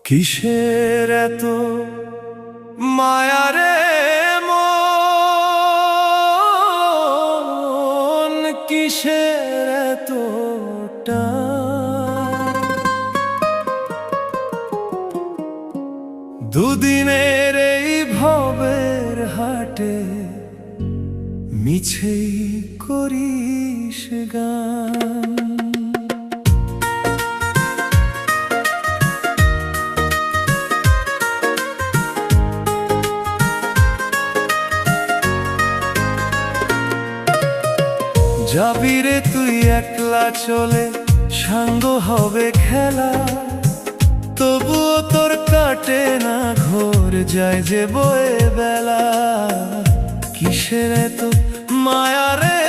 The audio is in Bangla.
কিসের এত মায়া রে মন, কিসের এত টান? দুদিনের এই ভবের হাটে মিছেই করিস গান। যাবি রে তুই একলা চলে, সাঙ্গ হবে খেলা, তবুও তোর কাটে না ঘোর, যায় যে বয়ে বেলা। কিসের এত মায়া রে